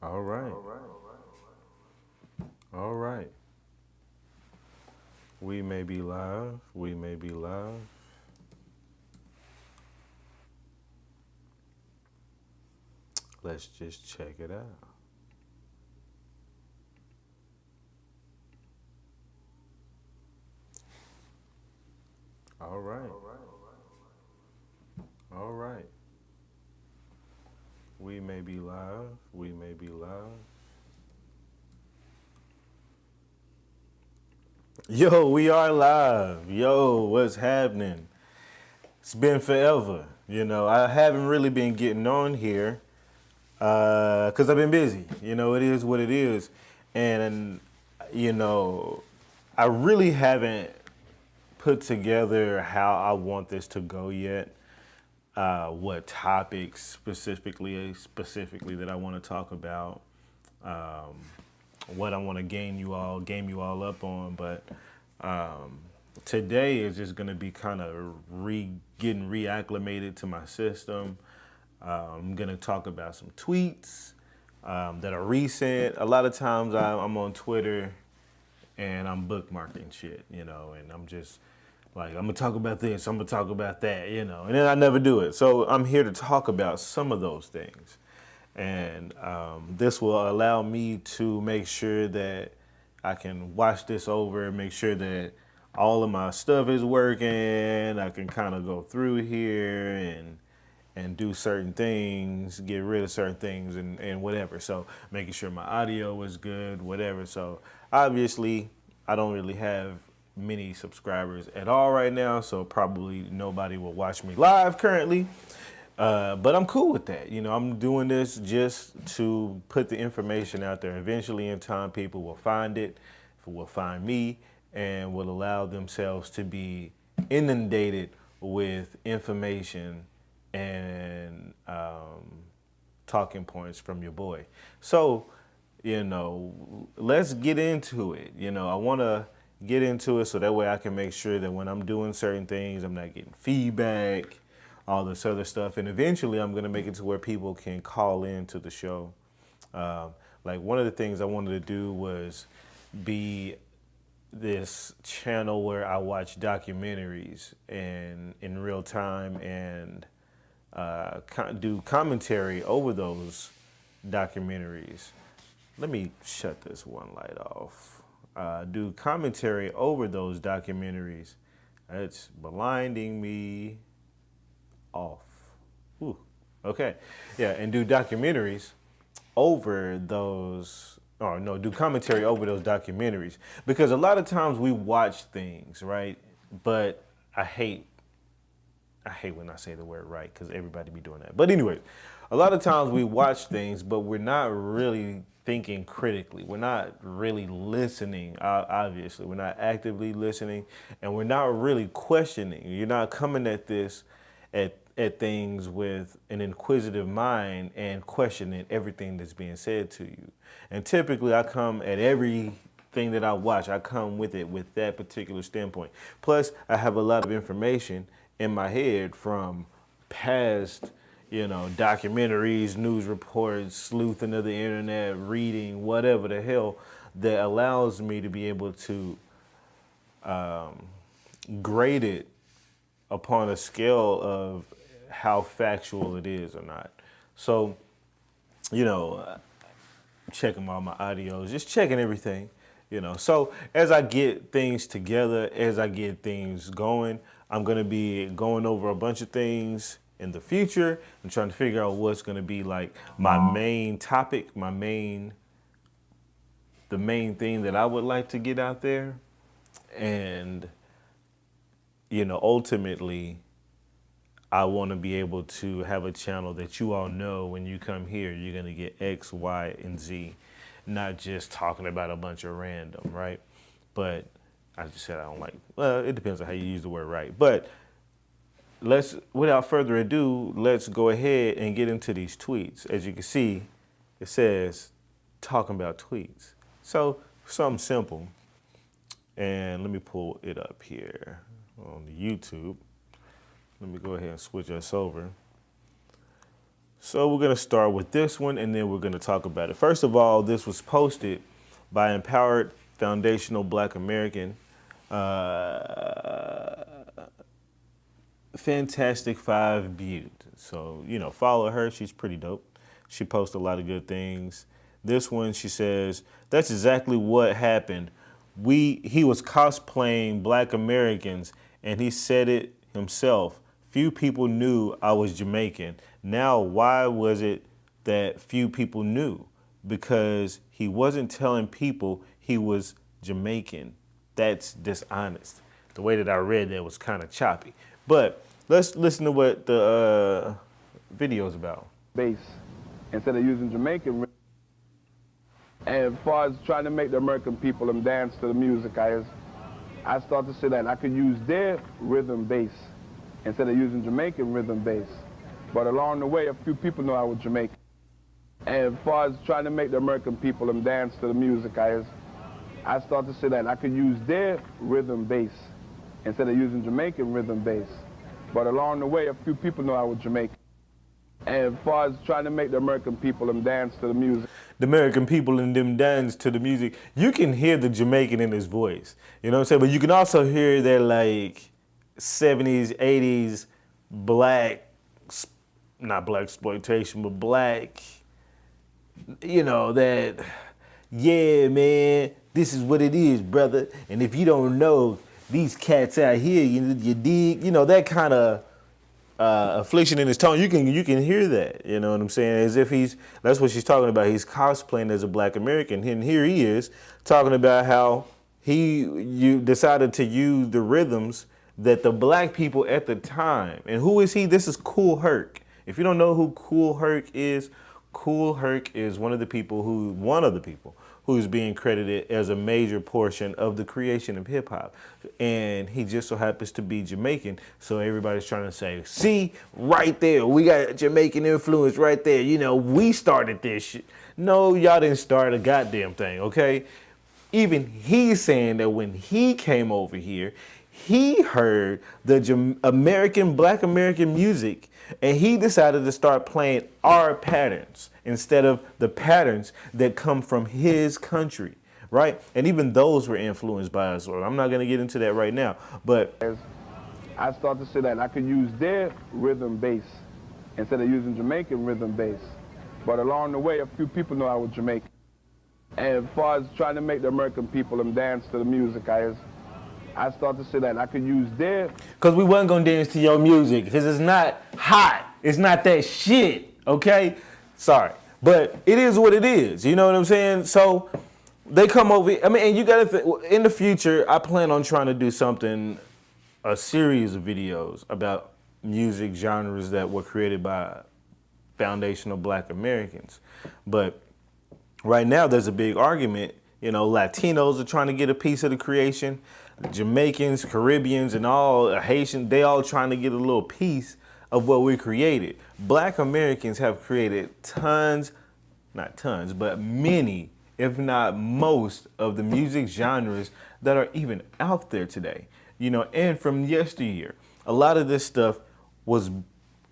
All right. All right. We may be live. We may be live. Let's just check it out. All right. All right. We may be live. We may be live. Yo, we are live. Yo, what's happening? It's been forever. I haven't really been getting on here because I've been busy. It is what it is. And, you know, I really haven't put together how I want this to go yet. What topics specifically that I want to talk about. What I want to game you all up on. But today is just going to be kind of getting reacclimated to my system. I'm going to talk about some tweets that are recent. A lot of times I'm on Twitter and I'm bookmarking shit, and I'm just like, I'm going to talk about this, I'm going to talk about that, and then I never do it. So I'm here to talk about some of those things. And this will allow me to make sure that I can watch this over and make sure that all of my stuff is working. I can kind of go through here and do certain things, get rid of certain things and whatever. So making sure my audio is good, whatever. So obviously I don't really have many subscribers at all right now, so probably nobody will watch me live currently. But I'm cool with that. I'm doing this just to put the information out there. Eventually, in time, people will find it, will find me, and will allow themselves to be inundated with information and talking points from your boy. So, let's get into it. I want to get into it so that way I can make sure that when I'm doing certain things, I'm not getting feedback, all this other stuff. And eventually I'm going to make it to where people can call in to the show. Like one of the things I wanted to do was be this channel where I watch documentaries and in real time and do commentary over those documentaries. Let me shut this one light off. Do commentary over those documentaries. It's blinding me off. Ooh. Okay. Yeah, and do documentaries over those, or no, do commentary over those documentaries. Because a lot of times we watch things, right? But I hate when I say the word right because everybody be doing that. But anyway, a lot of times we watch things, but we're not really thinking critically. We're not really listening, obviously. We're not actively listening, and we're not really questioning. You're not coming at this at things with an inquisitive mind and questioning everything that's being said to you. And typically I come at everything that I watch, I come with it with that particular standpoint. Plus, I have a lot of information in my head from past, documentaries, news reports, sleuthing of the internet, reading, whatever the hell, that allows me to be able to grade it upon a scale of how factual it is or not. So, checking all my audios, just checking everything, So as I get things together, as I get things going, I'm going to be going over a bunch of things in the future and trying to figure out what's going to be like my main topic, the main thing that I would like to get out there. And, ultimately, I want to be able to have a channel that you all know when you come here, you're going to get X, Y, and Z, not just talking about a bunch of random, right? But I just said I don't like, well, it depends on how you use the word right. But without further ado, let's go ahead and get into these tweets. As you can see, it says talking about tweets. So something simple. And let me pull it up here on YouTube. Let me go ahead and switch us over. So we're going to start with this one, and then we're going to talk about it. First of all, this was posted by Empowered Foundational Black American. Fantastic Five Bout. So, follow her. She's pretty dope. She posts a lot of good things. This one, she says, that's exactly what happened. He was cosplaying Black Americans, and he said it himself. Few people knew I was Jamaican. Now, why was it that few people knew? Because he wasn't telling people he was Jamaican. That's dishonest. The way that I read that was kind of choppy. But let's listen to what the video is about. Bass instead of using Jamaican. And as far as trying to make the American people them dance to the music, I started to say that I could use their rhythm bass instead of using Jamaican rhythm bass. But along the way, a few people know I was Jamaican. And as far as trying to make the American people them dance to the music, I started to say that I could use their rhythm bass instead of using Jamaican rhythm bass. But along the way, a few people know I was Jamaican. And as far as trying to make the American people them dance to the music. The American people and them dance to the music. You can hear the Jamaican in his voice. You know what I'm saying? But you can also hear that like 70s, 80s not black exploitation, but black, that, yeah, man, this is what it is, brother. And if you don't know, these cats out here, you dig, that kind of affliction in his tone. You can hear that, you know what I'm saying? As if that's what she's talking about. He's cosplaying as a Black American. And here he is talking about how you decided to use the rhythms that the black people at the time. And who is he? This is Kool Herc. If you don't know who Kool Herc is one of the people who's being credited as a major portion of the creation of hip hop. And he just so happens to be Jamaican. So everybody's trying to say, see, right there, we got Jamaican influence right there. We started this shit. No, y'all didn't start a goddamn thing, okay? Even he's saying that when he came over here, he heard the Black American music, and he decided to start playing our patterns instead of the patterns that come from his country, right? And even those were influenced by us. I'm not going to get into that right now, but I started to say that I could use their rhythm bass instead of using Jamaican rhythm bass. But along the way, a few people know I was Jamaican. And as far as trying to make the American people them dance to the music, I started to say that I could use their... Because we wasn't going to dance to your music, because it's not hot. It's not that shit, okay? Sorry. But it is what it is, you know what I'm saying? So they come over, and you got to in the future, I plan on trying to do a series of videos about music genres that were created by foundational Black Americans. But right now, there's a big argument. Latinos are trying to get a piece of the creation. Jamaicans, Caribbeans, and all Haitians, they all trying to get a little piece of what we created. Black Americans have created not tons, but many, if not most, of the music genres that are even out there today. And from yesteryear, a lot of this stuff was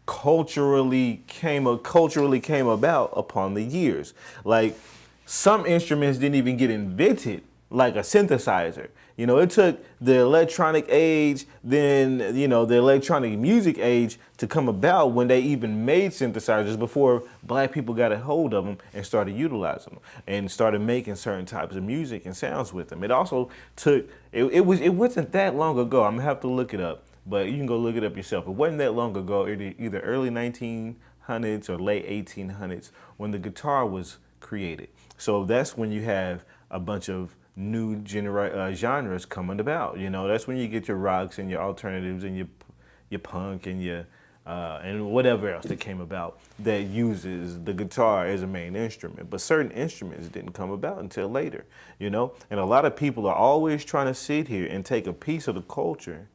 culturally came about upon the years. Like, some instruments didn't even get invented, like a synthesizer. It took the electronic age, then, the electronic music age to come about when they even made synthesizers before Black people got a hold of them and started utilizing them and started making certain types of music and sounds with them. It also took, it wasn't that long ago. I'm gonna have to look it up, but you can go look it up yourself. It wasn't that long ago, either early 1900s or late 1800s when the guitar was created. So that's when you have a bunch of new genres coming about. That's when you get your rocks and your alternatives and your punk and your and whatever else that came about that uses the guitar as a main instrument. But certain instruments didn't come about until later, And a lot of people are always trying to sit here and take a piece of the culture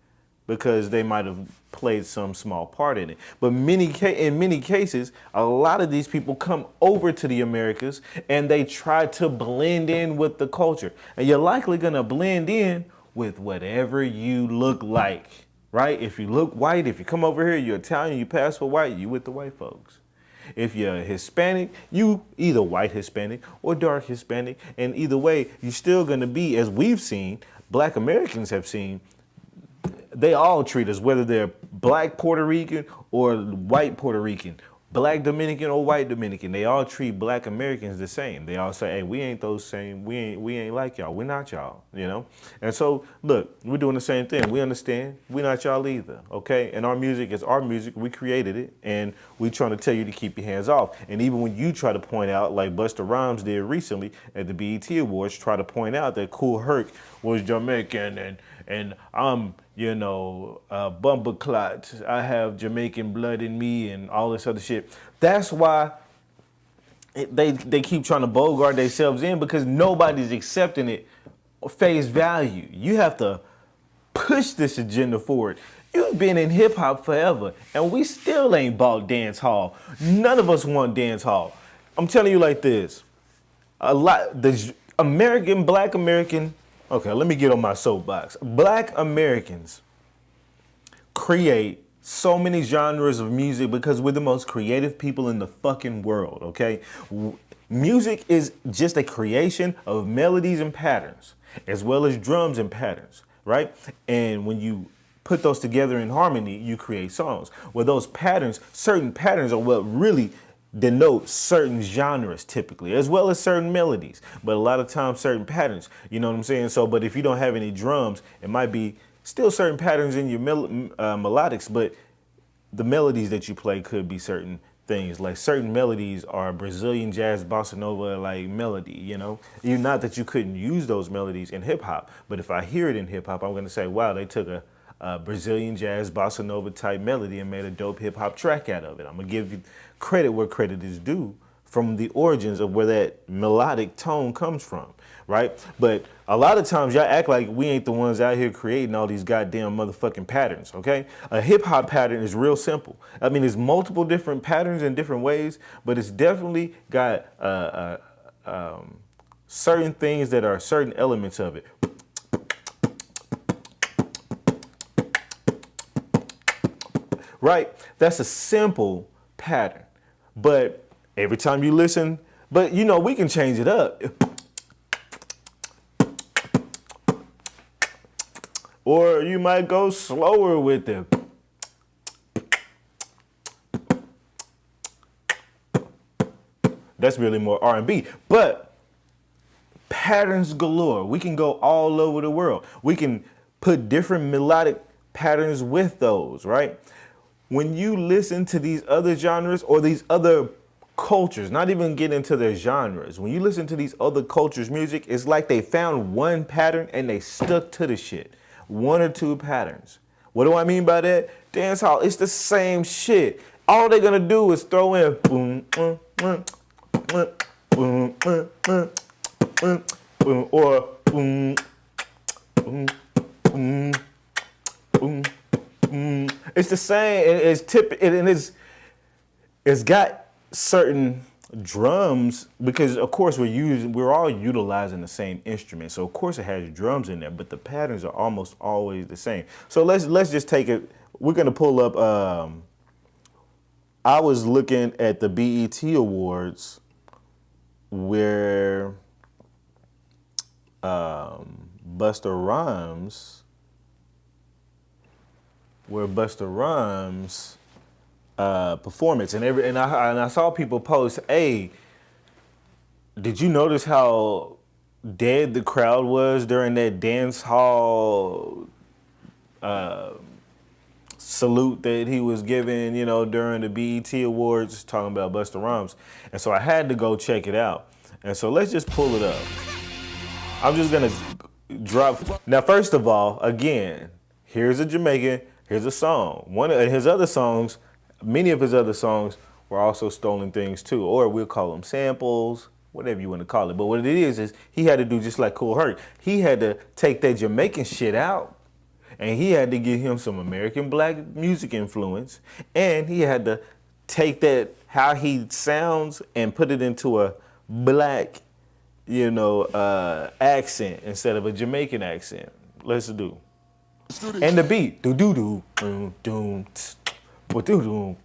because they might have played some small part in it. But in many cases, a lot of these people come over to the Americas and they try to blend in with the culture. And you're likely gonna blend in with whatever you look like, right? If you look white, if you come over here, you're Italian, you pass for white, you with the white folks. If you're Hispanic, you either white Hispanic or dark Hispanic, and either way, you're still gonna be, as we've seen, Black Americans have seen, they all treat us, whether they're black Puerto Rican or white Puerto Rican, black Dominican or white Dominican, they all treat Black Americans the same. They all say, hey, we ain't those same, we ain't like y'all, we're not y'all, you know? And so, look, we're doing the same thing. We understand, we're not y'all either, okay? And our music is our music, we created it, and we trying to tell you to keep your hands off. And even when you try to point out, like Busta Rhymes did recently at the BET Awards, try to point out that Kool Herc was Jamaican and I'm, you know, bumper clot. I have Jamaican blood in me and all this other shit. That's why they keep trying to bogart themselves in, because nobody's accepting it face value. You have to push this agenda forward. You've been in hip hop forever, and we still ain't bought dance hall. None of us want dance hall. I'm telling you like this. The Black American. Okay, let me get on my soapbox. Black Americans create so many genres of music because we're the most creative people in the fucking world, okay? Music is just a creation of melodies and patterns, as well as drums and patterns, right? And when you put those together in harmony, you create songs. Well, those patterns, certain patterns are what really denote certain genres typically, as well as certain melodies, but a lot of times certain patterns, you know what I'm saying? So, but if you don't have any drums, it might be still certain patterns in your melodics, but the melodies that you play could be certain things. Like certain melodies are Brazilian jazz, bossa nova like melody, you know? Not that you couldn't use those melodies in hip hop, but if I hear it in hip hop, I'm gonna say, wow, they took a Brazilian jazz, bossa nova type melody and made a dope hip hop track out of it. I'm gonna give you credit where credit is due from the origins of where that melodic tone comes from, right? But a lot of times y'all act like we ain't the ones out here creating all these goddamn motherfucking patterns, okay? A hip hop pattern is real simple. I mean, there's multiple different patterns in different ways, but it's definitely got certain things that are certain elements of it. Right? That's a simple pattern. But every time you listen, but you know, we can change it up. Or you might go slower with it. That's really more R&B. But patterns galore. We can go all over the world. We can put different melodic patterns with those, right? When you listen to these other genres or these other cultures, not even get into their genres, when you listen to these other cultures' music, it's like they found one pattern and they stuck to the shit. One or two patterns. What do I mean by that? Dance hall, it's the same shit. All they're gonna do is throw in boom, or boom, boom, boom, boom. It's the same. It's got certain drums because, of course, we're all utilizing the same instrument. So, of course, it has drums in there, but the patterns are almost always the same. So let's just take it. We're gonna pull up. I was looking at the BET Awards where Busta Rhymes performance, and I saw people post, hey, did you notice how dead the crowd was during that dance hall salute that he was giving, you know, during the BET Awards, talking about Busta Rhymes. And so I had to go check it out. And so let's just pull it up. I'm just gonna drop. Now, first of all, again, here's a Jamaican, here's a song. One of his other songs, many of his other songs were also stolen things too, or we'll call them samples, whatever you want to call it. But what it is he had to do just like Kool Herc. He had to take that Jamaican shit out, and he had to give him some American black music influence, and he had to take that, how he sounds, and put it into a black, you know, accent instead of a Jamaican accent. Let's do. And the beat. Do do do do do do do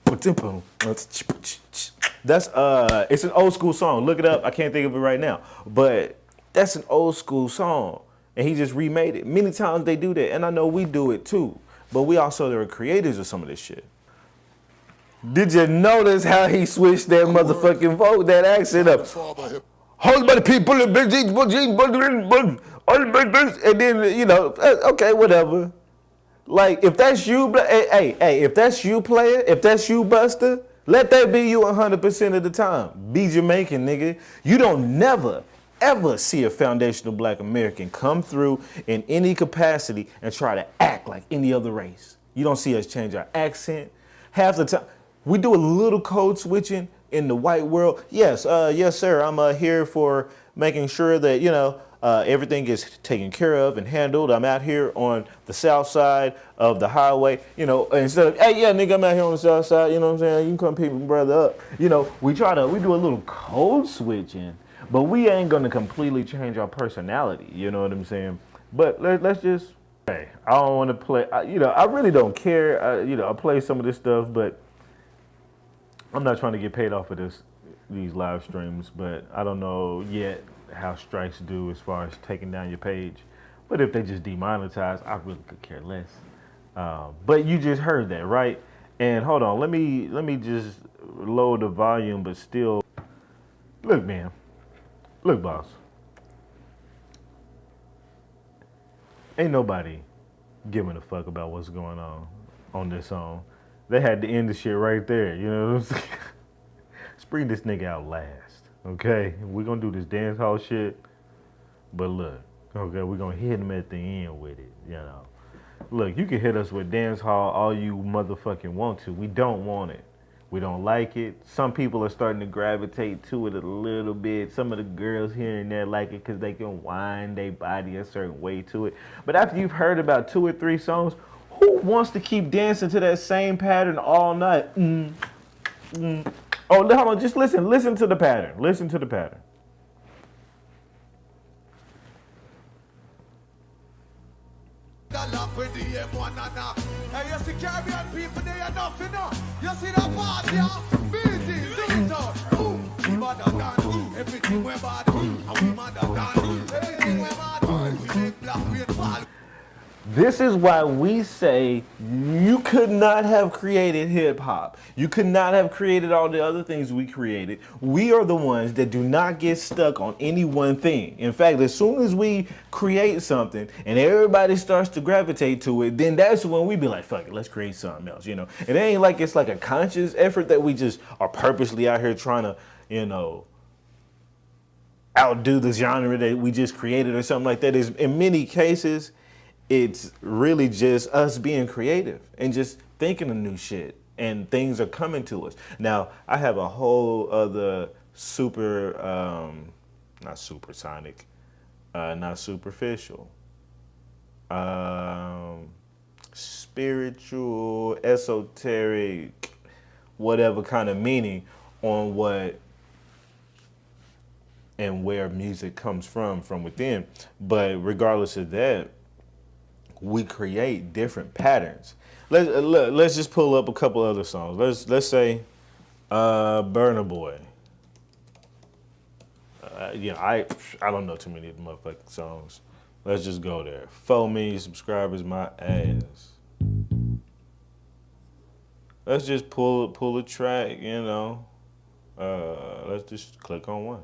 do That's it's an old school song. Look it up. I can't think of it right now, but that's an old school song, and he just remade it. Many times they do that, and I know we do it too. But we also the creators of some of this shit. Did you notice how he switched that motherfucking vote, that accent up? Hold by the people, and then okay, whatever. Like if that's you, hey, if that's you, player, if that's you, Buster, let that be you 100% of the time. Be Jamaican, nigga. You don't never, ever see a foundational black American come through in any capacity and try to act like any other race. You don't see us change our accent. Half the time, we do a little code switching in the white world. Yes, yes, sir. I'm here for making sure that, everything is taken care of and handled. I'm out here on the south side of the highway, instead of, hey, yeah, nigga, I'm out here on the south side, you know what I'm saying? You can come pick my brother up. We do a little code switching, but we ain't gonna completely change our personality, you know what I'm saying? But let's just, hey, I don't want to play, I really don't care. I play some of this stuff, but I'm not trying to get paid off of these live streams, but I don't know yet how strikes do as far as taking down your page. But if they just demonetize, I really could care less. But you just heard that, right? And hold on, let me just lower the volume, but still, look, man, look, boss. Ain't nobody giving a fuck about what's going on this song. They had to end the shit right there, you know what I'm saying? Let's bring this nigga out last, okay? We're gonna do this dance hall shit, but look, okay, we're gonna hit him at the end with it, Look, you can hit us with dance hall all you motherfucking want to. We don't want it. We don't like it. Some people are starting to gravitate to it a little bit. Some of the girls here and there like it because they can wind their body a certain way to it. But after you've heard about 2 or 3 songs, who wants to keep dancing to that same pattern all night? Oh, hold on, just listen. Listen to the pattern. Listen to the pattern. Hey, you see Caribbean people, they are nothing up. You see the party, busy, we mother done, everything we're bad, and we mother done, everything we're bad, we make black rain fall. This is why we say you could not have created hip hop. You could not have created all the other things we created. We are the ones that do not get stuck on any one thing. In fact, as soon as we create something and everybody starts to gravitate to it, then that's when we be like, fuck it, let's create something else, It ain't like it's like a conscious effort that we just are purposely out here trying to, outdo the genre that we just created or something like that. Is in many cases, it's really just us being creative and just thinking of new shit, and things are coming to us. Now, I have a whole other not supersonic, not superficial, spiritual, esoteric, whatever kind of meaning on what and where music comes from within. But regardless of that, we create different patterns. Let's just pull up a couple other songs. Let's say Burna Boy. I don't know too many of the motherfucking songs. Let's just go there. 4 million subscribers, my ass. Let's just pull a track, Let's just click on one.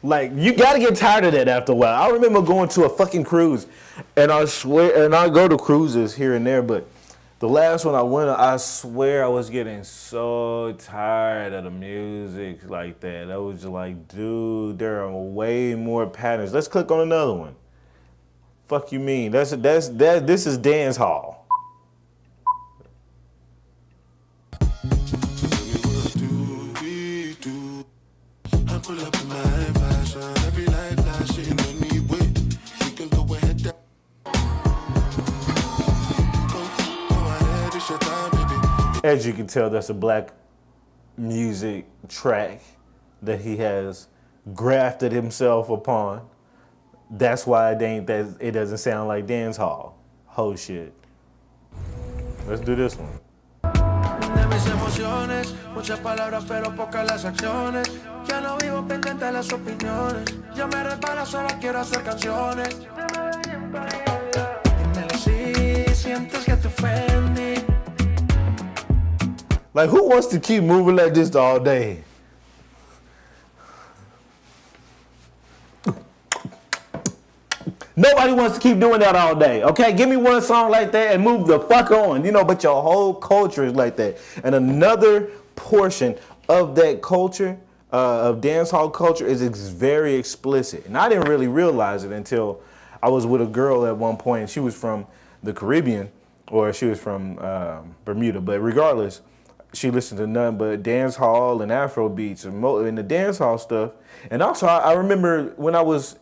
Like, you gotta get tired of that after a while. I remember going to a fucking cruise, and I go to cruises here and there, but the last one I went on, I swear I was getting so tired of the music like that. I was just like, dude, there are way more patterns. Let's click on another one. Fuck you mean? This is dance hall. As you can tell, that's a black music track that he has grafted himself upon. That's why it doesn't sound like dance hall. Whole shit. Let's do this one. De mis emociones, muchas palabras pero pocas las acciones. Ya no vivo pendiente de las opiniones. Ya me repara, solo quiero hacer canciones. Dímelo si sientes que te ofendí. Like, who wants to keep moving like this all day? Nobody wants to keep doing that all day, okay? Give me one song like that and move the fuck on, but your whole culture is like that. And another portion of that culture, of dancehall culture, is very explicit. And I didn't really realize it until I was with a girl at one point, and she was from the Caribbean, or she was from Bermuda, but regardless, she listened to nothing but dancehall and Afro beats and the dancehall stuff. And also, I remember when I was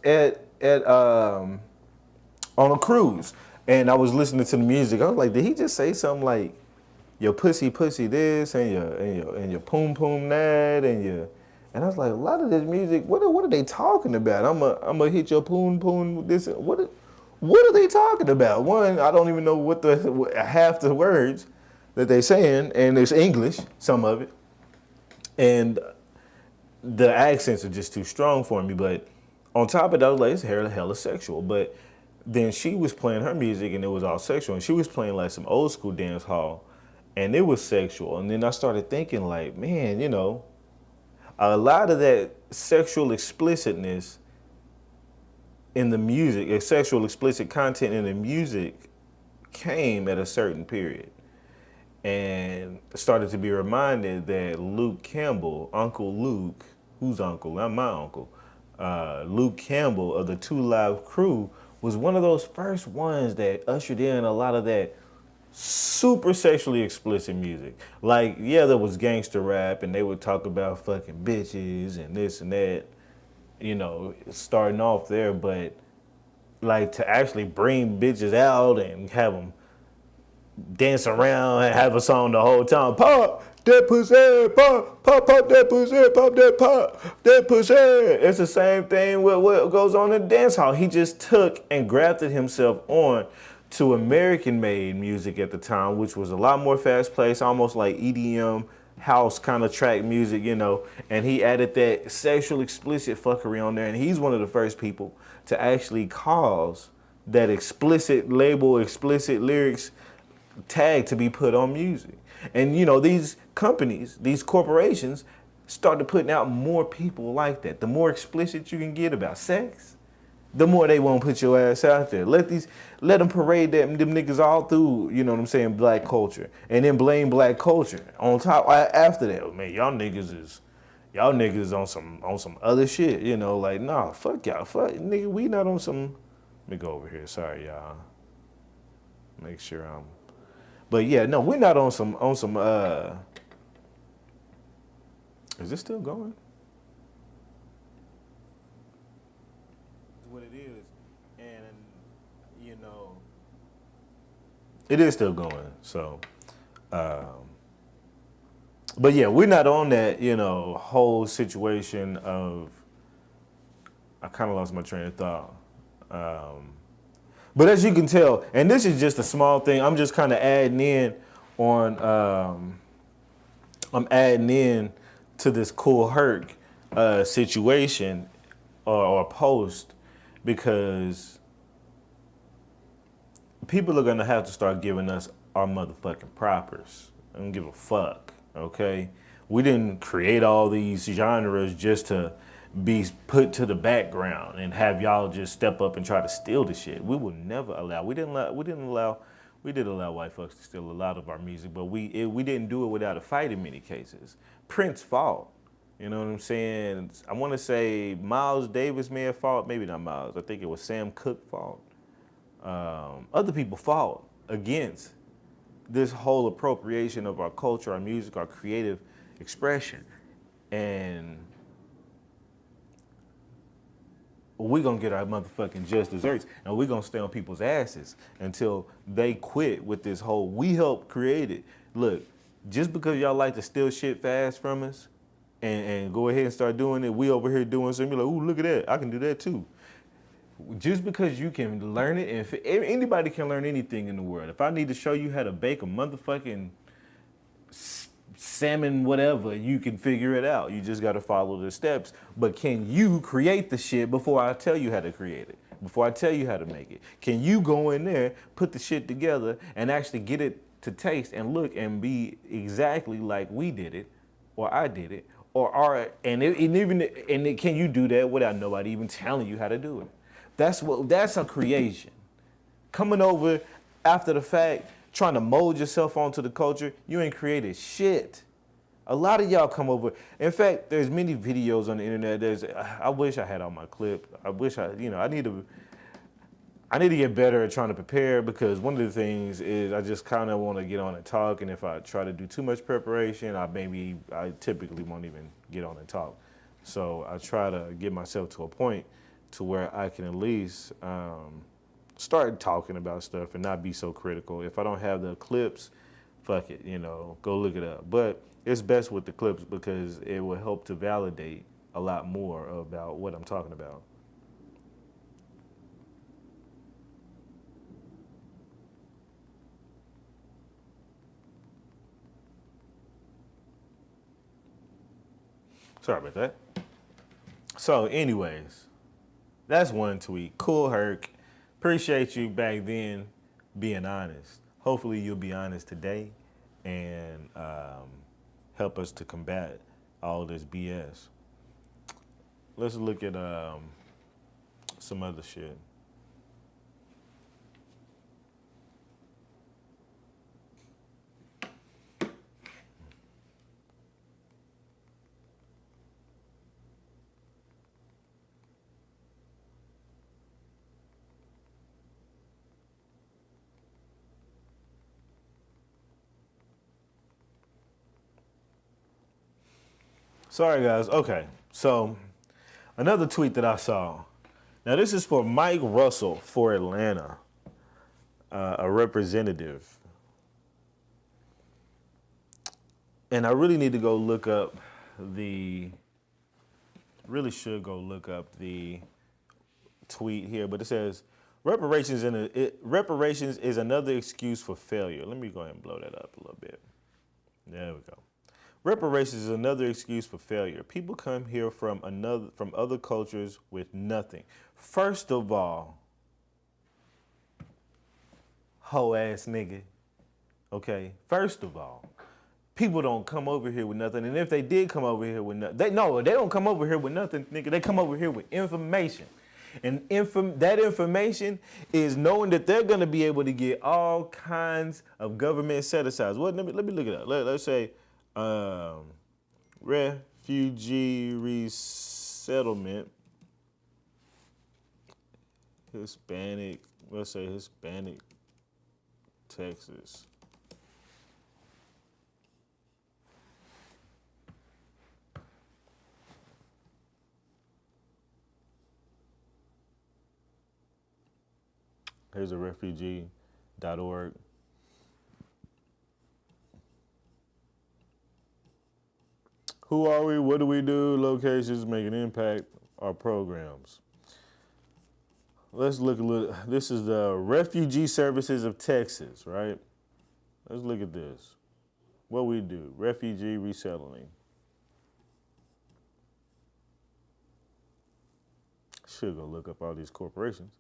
on a cruise and I was listening to the music, I was like, did he just say something like your pussy this and your poom poom that and I was like, a lot of this music, what are they talking about? I'm gonna hit your poom poom this. What are they talking about? One, I don't even know what half the words that they saying, and it's English, some of it, and the accents are just too strong for me. But on top of that, I was like, it's hella sexual. But then she was playing her music and it was all sexual. And she was playing like some old school dance hall and it was sexual. And then I started thinking like, man, a lot of that sexual explicitness in the music, sexual explicit content in the music came at a certain period. And started to be reminded that Luke Campbell, Uncle Luke, who's uncle? Not my uncle. Luke Campbell of the 2 Live Crew was one of those first ones that ushered in a lot of that super sexually explicit music. Like, yeah, there was gangster rap and they would talk about fucking bitches and this and that, starting off there. But like to actually bring bitches out and have them dance around and have a song the whole time. Pop that pussy, pop that pussy, pop that pussy. It's the same thing with what goes on in the dance hall. He just took and grafted himself on to American-made music at the time, which was a lot more fast-paced, almost like EDM, house kind of track music, and he added that sexual explicit fuckery on there, and he's one of the first people to actually cause that explicit label, explicit lyrics tag to be put on music. And these companies, these corporations started putting out more people like that. The more explicit you can get about sex, the more they won't put your ass out there. Let them parade them niggas all through, black culture. And then blame black culture on top after that. Man, y'all niggas on some other shit, like, nah, fuck y'all. Fuck nigga, we not on some. Let me go over here. Sorry, y'all. Make sure I'm. But yeah, no, we're not on some is this still going? What it is, and it is still going. So, but yeah, we're not on that, whole situation of. I kind of lost my train of thought. But as you can tell, and this is just a small thing, I'm just kind of adding in on. I'm adding in to this Cool Herc situation or post because people are gonna have to start giving us our motherfucking propers. I don't give a fuck, okay? We didn't create all these genres just to be put to the background and have y'all just step up and try to steal the shit. We would never allow. We did allow white folks to steal a lot of our music, but we didn't do it without a fight in many cases. Prince fought. You know what I'm saying? I want to say Miles Davis may have fought. Maybe not Miles. I think it was Sam Cooke fought. Other people fought against this whole appropriation of our culture, our music, our creative expression. And we're going to get our motherfucking just desserts, and we're going to stay on people's asses until they quit with this whole, we helped create it. Look, Just because y'all like to steal shit fast from us and go ahead and start doing it, we over here doing something, you're like, ooh, look at that. I can do that too. Just because you can learn it, and if anybody can learn anything in the world. If I need to show you how to bake a motherfucking salmon, whatever, you can figure it out. You just got to follow the steps. But can you create the shit before I tell you how to create it? Before I tell you how to make it? Can you go in there, put the shit together, and actually get it to taste and look and be exactly like we did it, or I did it, can you do that without nobody even telling you how to do it? That's a creation. Coming over after the fact, trying to mold yourself onto the culture, you ain't created shit. A lot of y'all come over. In fact, there's many videos on the internet. I wish I had all my clip. I need to get better at trying to prepare, because one of the things is I just kind of want to get on and talk, and if I try to do too much preparation, I typically won't even get on and talk. So I try to get myself to a point to where I can at least start talking about stuff and not be so critical. If I don't have the clips, fuck it, go look it up. But it's best with the clips because it will help to validate a lot more about what I'm talking about. Sorry about that. So anyways, that's one tweet. Cool Herc. Appreciate you back then being honest. Hopefully you'll be honest today and help us to combat all this BS. Let's look at some other shit. Sorry, guys. Okay, so another tweet that I saw. Now, this is for Mike Russell for Atlanta, a representative. And I really need to go look up should go look up the tweet here, but it says, reparations is another excuse for failure. Let me go ahead and blow that up a little bit. There we go. Reparations is another excuse for failure. People come here from other cultures with nothing. First of all, hoe ass nigga. Okay. First of all, people don't come over here with nothing. And if they did come over here with nothing, they don't come over here with nothing, nigga. They come over here with information. And that information is knowing that they're going to be able to get all kinds of government set-asides. Well, let me look it up. Let's say refugee resettlement, Hispanic, let's say Hispanic, Texas. Here's a refugee.org. Who are we? What do we do? Locations make an impact. Our programs. Let's look a little. This is the Refugee Services of Texas, right? Let's look at this. What we do. Refugee resettling. Should go look up all these corporations.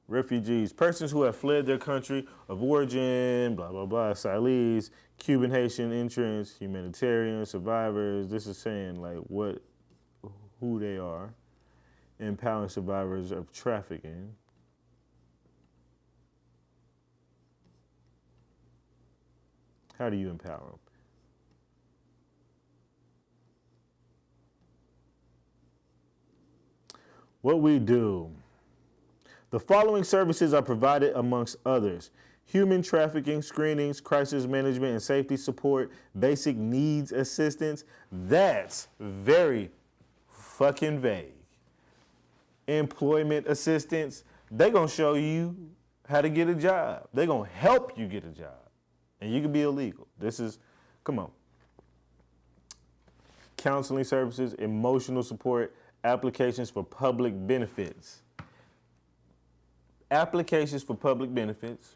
Refugees, persons who have fled their country of origin, blah, blah, blah, asylees, Cuban, Haitian entrants, humanitarian, survivors. This is saying like who they are, empowering survivors of trafficking. How do you empower them? What we do. The following services are provided amongst others: human trafficking screenings, crisis management and safety support, basic needs assistance. That's very fucking vague. Employment assistance. They're going to show you how to get a job. They're going to help you get a job. And you can be illegal. This is Come on. Counseling services, emotional support, applications for public benefits. Applications for public benefits,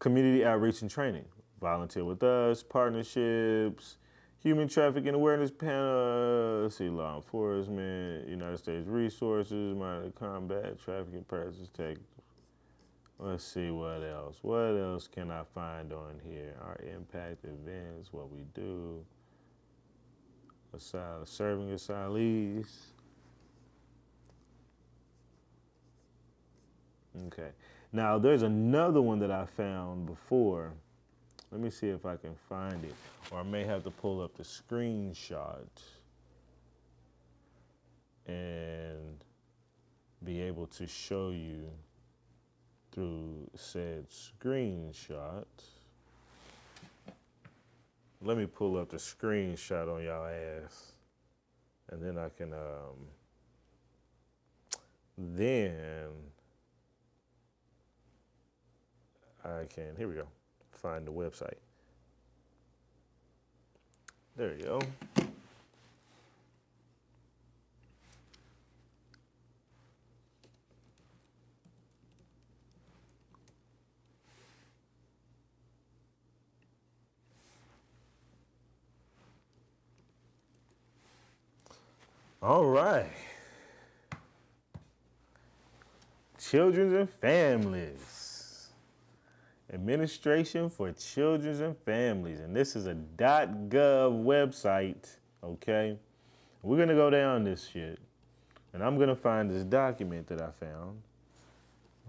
community outreach and training, volunteer with us, partnerships, human trafficking awareness panel, let's see, law enforcement, United States resources, minor combat, trafficking practices, tech. Let's see what else. What else can I find on here? Our impact events, what we do, serving asylees. Okay. Now, there's another one that I found before. Let me see if I can find it. Or I may have to pull up the screenshot and be able to show you through said screenshot. Let me pull up the screenshot on y'all ass. And then I can, here we go, find the website. There you go. All right. Children and Families. Administration for Children and Families. And this is a .gov website, okay? We're going to go down this shit. And I'm going to find this document that I found.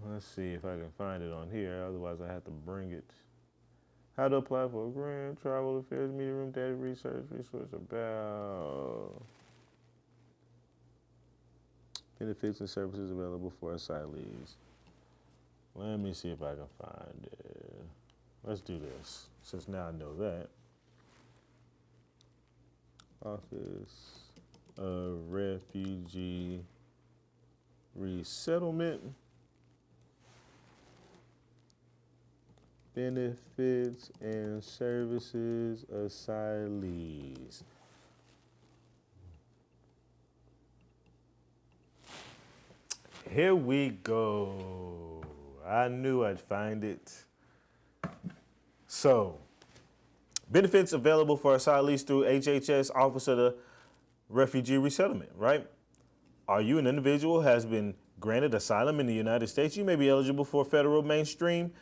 Let's see if I can find it on here. Otherwise, I have to bring it. How to apply for a grant, travel affairs, meeting room, data research, resource about benefits and services available for asylees. Let me see if I can find it. Let's do this, since now I know that. Office of Refugee Resettlement. Benefits and services asylees. Here we go. I knew I'd find it. So, benefits available for asylees through HHS Office of the Refugee Resettlement, right? Are you an individual who has been granted asylum in the United States? You may be eligible for federal mainstream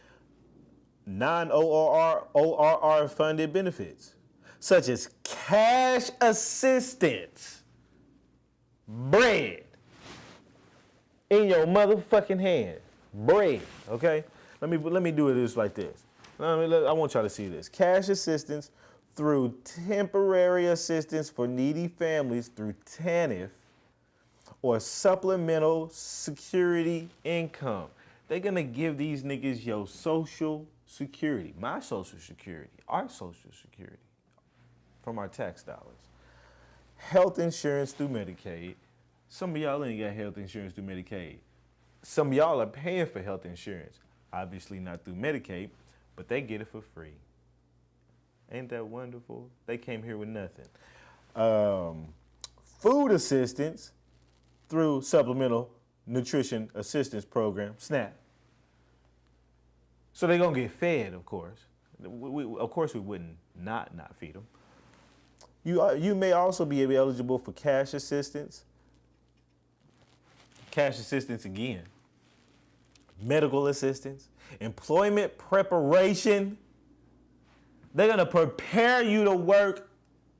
non-ORR funded benefits, such as cash assistance, bread in your motherfucking hand, bread. Okay, let me do it just like this. I want y'all to see this. Cash assistance through temporary assistance for needy families through TANF or supplemental security income. They're gonna give these niggas your social security, my social security, our social security from our tax dollars. Health insurance through Medicaid. Some of y'all ain't got health insurance through Medicaid. Some of y'all are paying for health insurance. Obviously not through Medicaid, but they get it for free. Ain't that wonderful? They came here with nothing. Food assistance through Supplemental Nutrition Assistance Program, SNAP. So they're gonna get fed, of course. Of course we wouldn't not feed them. You may also be eligible for cash assistance. Cash assistance again. Medical assistance. Employment preparation. They're gonna prepare you to work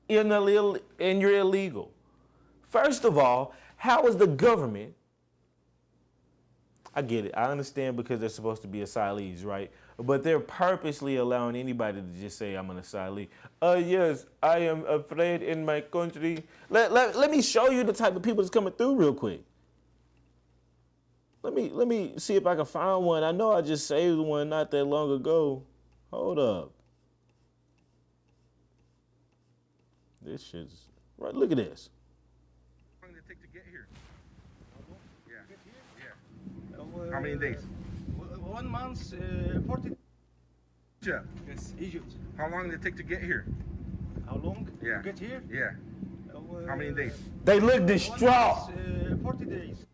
in you're illegal. First of all, how is the government, I get it, I understand because they're supposed to be asylees, right? But they're purposely allowing anybody to just say, I'm an asylee. Yes, I am afraid in my country. Let me show you the type of people that's coming through real quick. Let me see if I can find one. I know I just saved one not that long ago. Hold up. This shit's, right, look at this. How long did it take to get here? Yeah. How many days? 1 month, 40. Yeah. Yes, Egypt. How long did it take to get here? How long? Yeah. To get here? Yeah. How many days? They look 1 distraught. month, 40 days.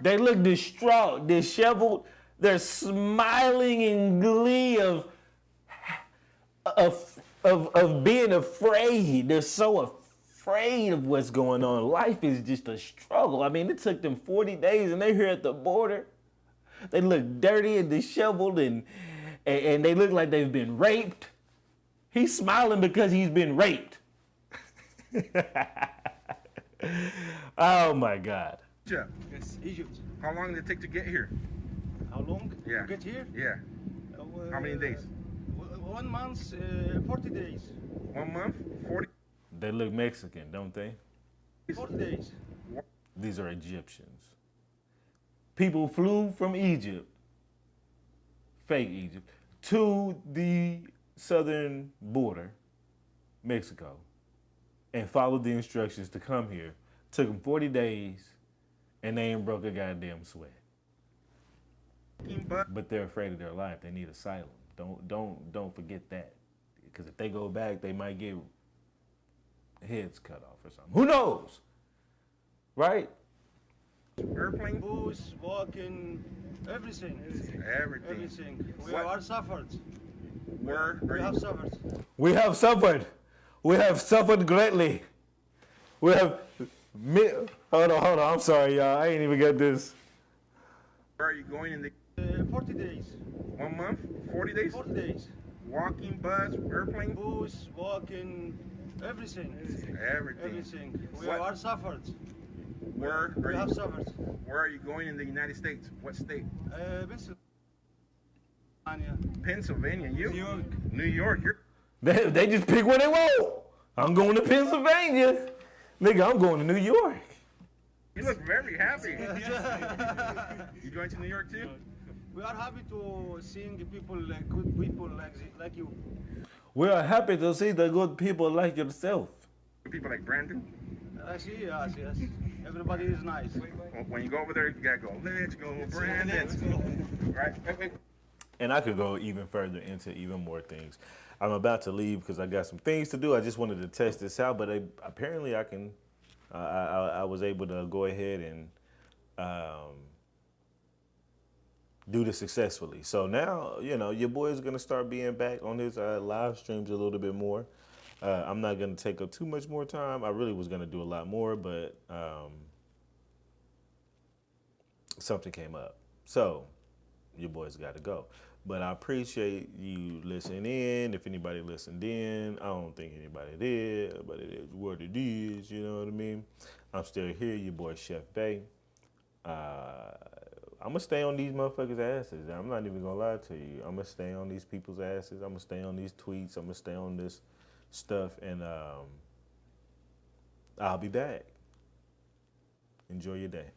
They look distraught, disheveled. They're smiling in glee of being afraid. They're so afraid of what's going on. Life is just a struggle. I mean, it took them 40 days and they're here at the border. They look dirty and disheveled and they look like they've been raped. He's smiling because he's been raped. Oh my God. Yeah. Yes, Egypt. How long did it take to get here? How long? Yeah. To get here? Yeah. How many days? 1 month, 40 days. 1 month? 40? They look Mexican, don't they? 40 days. These are Egyptians. People flew from Egypt, fake Egypt, to the southern border, Mexico, and followed the instructions to come here. Took them 40 days, and they ain't broke a goddamn sweat. But they're afraid of their life. They need asylum. Don't forget that, because if they go back, they might get heads cut off or something. Who knows? Right? Airplane? Booze, walking, everything. Everything. Everything. We What? are suffered. Where are We you? have suffered. We have suffered. We have suffered greatly. We have. Hold on. I'm sorry, y'all. I ain't even got this. Where are you going in the 40 days. 1 month? 40 days? 40 days. Walking, bus, airplane? Booze, walking, everything. Everything. Everything. We What? are suffered. Where are We have you? suffered. Where are you going in the United States? What state? Pennsylvania. Pennsylvania. You? New York. New York. You're They just pick what they want. I'm going to Pennsylvania. Nigga, I'm going to New York. You look very happy. You going to New York too? We are happy to seeing people like good people like you. We are happy to see the good people like yourself. People like Brandon. I see, yes. Everybody is nice. When you go over there, you gotta go. Let's go, Brandon. Let's go. Right? Wait. And I could go even further into even more things. I'm about to leave because I got some things to do. I just wanted to test this out, but apparently I can. I was able to go ahead and do this successfully. So now, your boy is going to start being back on his live streams a little bit more. I'm not going to take up too much more time. I really was going to do a lot more, but something came up. So your boy's got to go. But I appreciate you listening in. If anybody listened in, I don't think anybody did, but it is what it is, you know what I mean? I'm still here, your boy Chef Bay. I'm going to stay on these motherfuckers' asses. I'm not even going to lie to you. I'm going to stay on these people's asses. I'm going to stay on these tweets. I'm going to stay on this stuff, and I'll be back. Enjoy your day.